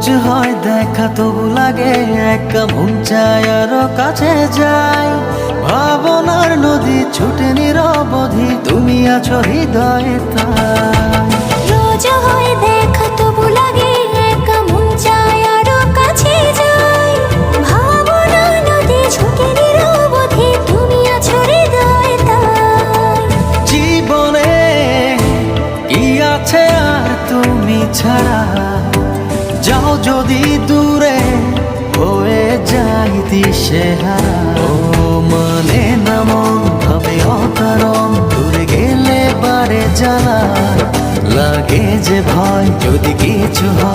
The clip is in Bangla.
রোজ হয় দেখা তবু লাগে একা, মন চায় আরো কাছে যাই। ভাবনার নদী ছুটে নিরবধি, তুমি আছো হৃদয়ে তাই। রোজ হয় দেখা তবু লাগে একা, মন চায় আরো কাছে যাই। ভাবনার নদী ছুটে নিরবধি, তুমি আছো হৃদয়ে তাই। জীবনে কি আছে আর তুমি ছাড়া, যাও যদি দূরে হয়ে যাই দিশেহারা। ও মানে না মন ভাবে অকারণ, দূরে গেলে বারে জ্বালা লাগে যে ভয় যদি কিছু হয়।